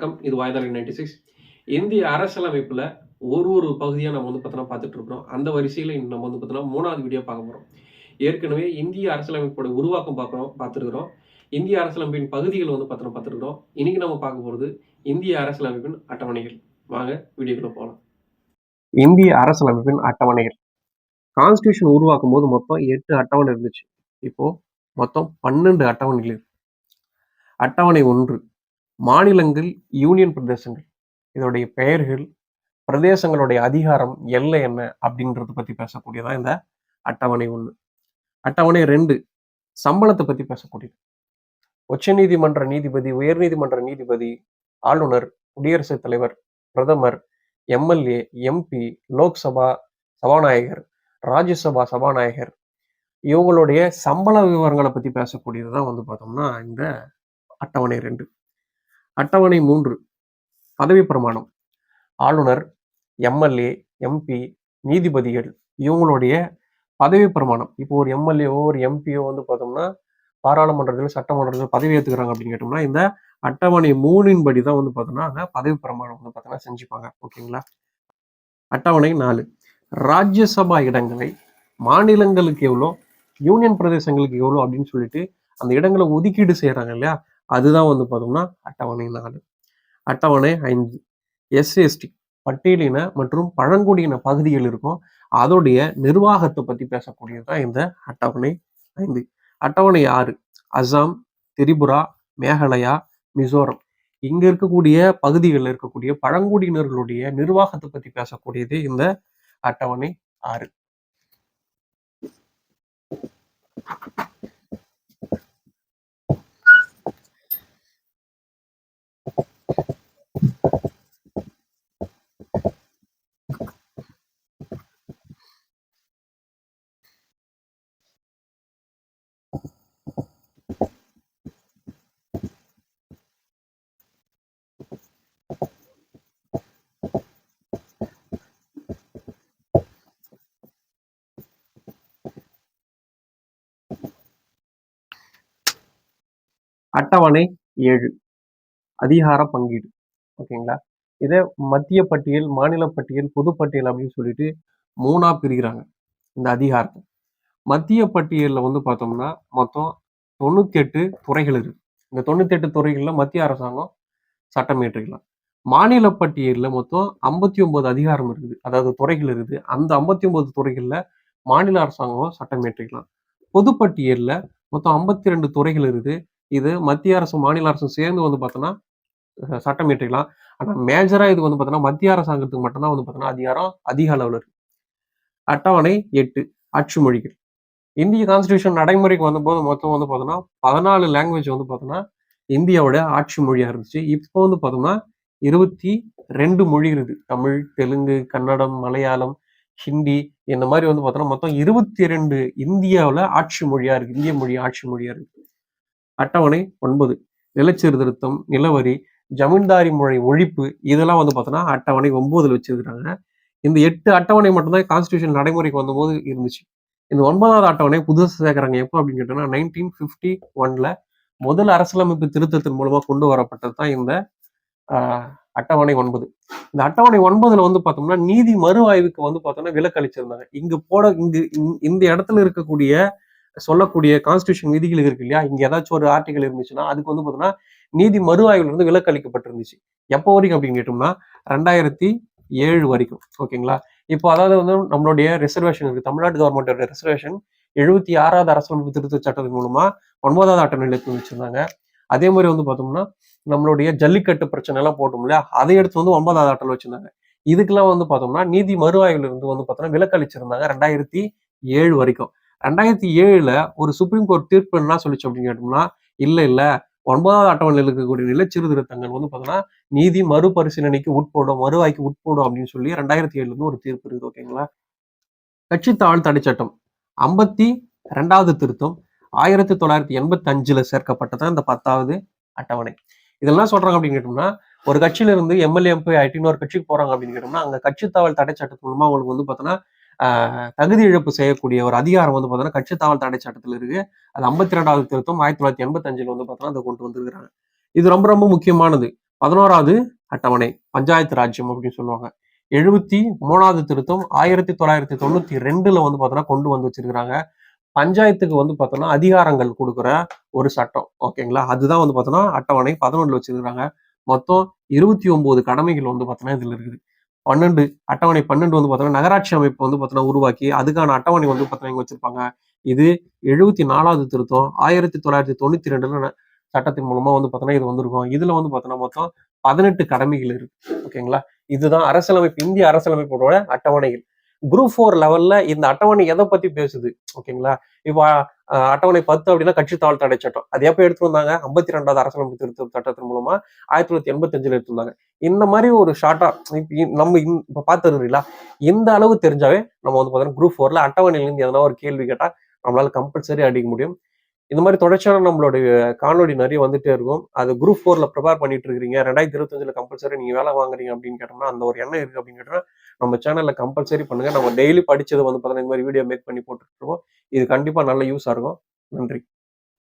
வணக்கம். இது வாய்தாளி 96. இந்திய அரசியலமைப்புல ஒரு பகுதியா நம்ம பார்த்துட்டு இருக்கிறோம். அந்த வரிசையில நம்ம 3வது வீடியோ பார்க்க போறோம். ஏற்கனவே இந்திய அரசியலமைப்போட உருவாக்கம் பார்த்துருக்கிறோம். இந்திய அரசியலமைப்பின் பகுதிகள் பார்த்துருக்கிறோம். இன்னைக்கு நம்ம பார்க்க போறது இந்திய அரசியலமைப்பின் அட்டவணைகள். வாங்க வீடியோக்குள்ள போகலாம். இந்திய அரசியலமைப்பின் அட்டவணைகள். கான்ஸ்டியூஷன் உருவாக்கும் போது மொத்தம் 8 அட்டவணை இருந்துச்சு. இப்போ மொத்தம் 12 அட்டவணைகள் இருக்கு. அட்டவணை 1, மாநிலங்கள், யூனியன் பிரதேசங்கள், இதோடைய பெயர்கள், பிரதேசங்களுடைய அதிகாரம், எல்லை என்ன அப்படின்றத பத்தி பேசக்கூடியதான் இந்த அட்டவணை 1. அட்டவணை 2, சம்பளத்தை பத்தி பேசக்கூடியது. உச்ச நீதிமன்ற நீதிபதி, உயர்நீதிமன்ற நீதிபதி, ஆளுநர், குடியரசுத் தலைவர், பிரதமர், எம்எல்ஏ, எம்பி, லோக்சபா சபாநாயகர், ராஜ்யசபா சபாநாயகர், இவங்களுடைய சம்பள விவரங்களை பத்தி பேசக்கூடியதுதான் பார்த்தோம்னா இந்த அட்டவணை 2. அட்டவணை 3, பதவி பிரமாணம். ஆளுநர், எம்எல்ஏ, எம்பி, நீதிபதிகள் இவங்களுடைய பதவி பிரமாணம். இப்போ ஒரு எம்எல்ஏவோ ஒரு எம்பியோ பார்த்தோம்னா பாராளுமன்றத்தில் சட்டமன்றத்தில் பதவி ஏற்றுக்கிறாங்க அப்படின்னு கேட்டோம்னா இந்த அட்டவணை 3 படி தான் பார்த்தோம்னா அங்கே பதவி பிரமாணம் செஞ்சுப்பாங்க. ஓகேங்களா? அட்டவணை 4, ராஜ்யசபா இடங்களை மாநிலங்களுக்கு எவ்வளோ, யூனியன் பிரதேசங்களுக்கு எவ்வளோ அப்படின்னு சொல்லிட்டு அந்த இடங்களை ஒதுக்கீடு செய்யறாங்க இல்லையா, அதுதான் பார்த்தோம்னா அட்டவணை 4. அட்டவணை 5, எஸ்சி பட்டியலின மற்றும் பழங்குடியின பகுதிகள் இருக்கும், அதோடைய நிர்வாகத்தை பத்தி பேசக்கூடியதுதான் இந்த அட்டவணை 5. அட்டவணை 6, அசாம், திரிபுரா, மேகாலயா, மிசோரம் இங்க இருக்கக்கூடிய பகுதிகளில் இருக்கக்கூடிய பழங்குடியினர்களுடைய நிர்வாகத்தை பத்தி பேசக்கூடியது இந்த அட்டவணை 6. அட்டவணை 7, அதிகார பங்கீடு. ஓகேங்களா? இதை மத்திய பட்டியல், மாநில பட்டியல், பொதுப்பட்டியல் அப்படின்னு சொல்லிட்டு 3ஆ பிரிக்கிறாங்க இந்த அதிகாரத்தை. மத்திய பட்டியலில் பார்த்தோம்னா மொத்தம் 98 துறைகள் இருக்கு. இந்த 98 துறைகள்ல மத்திய அரசாங்கம் சட்டம் இயற்றிக்கலாம். மாநில பட்டியலில் மொத்தம் 59 அதிகாரம் இருக்குது, அதாவது துறைகள் இருக்குது. அந்த 59 துறைகள்ல மாநில அரசாங்கம் சட்டம் இயற்றிக்கலாம். பொதுப்பட்டியலில் மொத்தம் 52 துறைகள் இருக்குது. இது மத்திய அரசு மாநில அரசும் சேர்ந்து பார்த்தோம்னா சட்டம் இயற்றிக்கலாம். ஆனா மேஜரா இது பார்த்தோம்னா மத்திய அரசாங்கத்துக்கு மட்டும்தான் பார்த்தோம்னா அதிகாரம் அதிக அளவில் இருக்கு. அட்டவணை 8, ஆட்சி மொழிகள். இந்திய கான்ஸ்டியூஷன் நடைமுறைக்கு வந்தபோது மொத்தம் பார்த்தோம்னா 14 லாங்குவேஜ் பார்த்தோம்னா இந்தியாவோட ஆட்சி மொழியா இருந்துச்சு. இப்போ பார்த்தோம்னா 22 மொழி இருக்கு. தமிழ், தெலுங்கு, கன்னடம், மலையாளம், ஹிந்தி இந்த மாதிரி பார்த்தோம்னா மொத்தம் 22 இந்தியாவில் ஆட்சி மொழியா இருக்கு. இந்திய மொழி ஆட்சி மொழியா இருக்கு. அட்டவணை 9, நிலச்சீர்திருத்தம், நிலவரி, ஜமீன்தாரி முறை ஒழிப்பு இதெல்லாம் பார்த்தோம்னா அட்டவணை 9 வச்சிருக்கிறாங்க. இந்த 8 அட்டவணை மட்டும்தான் கான்ஸ்டியூஷன் நடைமுறைக்கு வந்தபோது இருந்துச்சு. இந்த 9வது அட்டவணை புதுசு சேர்க்கிறாங்க எப்போ அப்படின்னு கேட்டோம்னா 1951ல முதல் அரசியலமைப்பு திருத்தத்தின் மூலமா கொண்டு வரப்பட்டது தான் இந்த அட்டவணை 9. இந்த அட்டவணை 9ல பார்த்தோம்னா நீதி மறு ஆய்வுக்கு பார்த்தோம்னா விலக்கு அளிச்சிருந்தாங்க. இந்த இடத்துல இருக்கக்கூடிய சொல்லக்கூடிய கான்ஸ்டியூஷன் விதிகள் இருக்கு இல்லையா, இங்க ஏதாச்சும் ஒரு ஆர்டிகல் இருந்துச்சுன்னா அதுக்கு பார்த்தோம்னா நீதி மறு ஆய்வுல இருந்து விலக்கு அளிக்கப்பட்டிருந்துச்சு. எப்போ வரைக்கும் அப்படின்னு கேட்டோம்னா 2007 வரைக்கும். ஓகேங்களா? இப்போ அதாவது நம்மளுடைய ரிசர்வேஷன் இருக்கு, தமிழ்நாடு கவர்மெண்டோட ரிசர்வேஷன் 76வது அரசியலமைப்பு திருத்த சட்டத்தின் மூலமா 9வது அட்டவணையில் எடுத்து வச்சிருந்தாங்க. அதே மாதிரி பார்த்தோம்னா நம்மளுடைய ஜல்லிக்கட்டு பிரச்சனை எல்லாம் போட்டோம் இல்லையா, அதை எடுத்து 9வது அட்டவணை வச்சிருந்தாங்க. இதுக்கெல்லாம் பார்த்தோம்னா நீதி மறு ஆய்வுல இருந்து பார்த்தோம்னா விலக்கு அளிச்சிருந்தாங்க 2007 வரைக்கும். 2007ல ஒரு சுப்ரீம் கோர்ட் தீர்ப்பு என்ன சொல்லிச்சு அப்படின்னு கேட்டோம்னா, இல்ல 9வது அட்டவணையில் இருக்கக்கூடிய நிலச்சீர்திருத்தங்கள் பார்த்தோம்னா நீதி மறுபரிசீலனைக்கு உட்படும், மறுஆய்வுக்கு உட்படும் அப்படின்னு சொல்லி 2007ல ஒரு தீர்ப்பு இருக்குது. ஓகேங்களா? கட்சித்தாவல் தடை சட்டம் 52வது திருத்தம் 1985ல சேர்க்கப்பட்டதான் இந்த 10வது அட்டவணை. இதெல்லாம் சொல்றாங்க அப்படின்னு கேட்டோம்னா, ஒரு கட்சியில இருந்து எம்எல்ஏ எம்பி ஆயிட்டு இன்னொரு கட்சிக்கு போறாங்க அப்படின்னு கேட்டோம்னா அங்க கட்சித்தாவல் தடை சட்டத்து மூலமா அவங்களுக்கு பார்த்தோம்னா தகுதி இழப்பு செய்யக்கூடிய ஒரு அதிகாரம் பார்த்தோம்னா கட்சித்தாவல் தடை சட்டத்தில் இருக்கு. அது 52வது திருத்தம் 1985ல பார்த்தோம்னா அதை கொண்டு வந்திருக்கிறாங்க. இது ரொம்ப ரொம்ப முக்கியமானது. 11வது அட்டவணை பஞ்சாயத்து ராஜ்யம் அப்படின்னு சொல்லுவாங்க. 73வது திருத்தம் 1992ல வந்து பார்த்தோன்னா கொண்டு வந்து வச்சிருக்கிறாங்க. பஞ்சாயத்துக்கு வந்து பார்த்தோன்னா அதிகாரங்கள் கொடுக்குற ஒரு சட்டம். ஓகேங்களா? அதுதான் வந்து பார்த்தோன்னா அட்டவணை 11ல வச்சிருக்கிறாங்க. மொத்தம் 29 கடமைகள் வந்து பார்த்தோன்னா இதுல இருக்குது. 12 அட்டவணை 12 வந்து பார்த்தோன்னா நகராட்சி அமைப்பு வந்து பார்த்தோன்னா உருவாக்கி அதுக்கான அட்டவணை வந்து பார்த்தோன்னா இங்க வச்சிருப்பாங்க. இது 74வது திருத்தம் 1992ல சட்டத்தின் மூலமா வந்து பார்த்தோன்னா இது வந்திருக்கும். இதுல வந்து பார்த்தோன்னா மொத்தம் 18 கடமைகள் இருக்கு. ஓகேங்களா? இதுதான் அரசியலமைப்பு இந்திய அரசியலமைப்போட அட்டவணைகள். குரூப் 4 லெவல்ல இந்த அட்டவணை எதை பத்தி பேசுது? ஓகேங்களா? இப்போ அட்டவணை 10 அப்படின்னா கட்சித்தாவல் தடை சட்டம். அது எப்ப எடுத்துட்டு வந்தாங்க? 52வது அரசியலமைப்பு திருத்த சட்டத்தின் மூலமா 1985ல எடுத்து வந்தாங்க. இந்த மாதிரி ஒரு ஷார்ட்டா நம்ம இப்ப பார்த்துருக்கீங்களா? இந்த அளவு தெரிஞ்சாவே நம்ம வந்து பார்த்தீங்கன்னா குரூப் 4ல அட்டவணையில இருந்து எதனா ஒரு கேள்வி கேட்டா நம்மளால கம்பல்சரி அடிக்க முடியும். இந்த மாதிரி தொடர்ச்சியான நம்மளுடைய காணொலி நிறைய வந்துட்டே இருக்கும். அது குரூப் 4ல ப்ரிப்பேர் பண்ணிட்டு இருக்கிறீங்க. 2025ல கம்பல்சரி நீங்க வேலை வாங்குறீங்க அப்படின்னு கேட்டோம்னா, அந்த ஒரு எண்ணம் இருக்கு அப்படின்னு கேட்டோம்னா, நம்ம சேனல்ல கம்பல்சரி பண்ணுங்க. நம்ம டெய்லி படிச்சது வந்து பார்த்தீங்கன்னா, இந்த மாதிரி வீடியோ மேக் பண்ணி போட்டுட்டு இருக்கோம். இது கண்டிப்பா நல்ல யூஸா இருக்கும். நன்றி.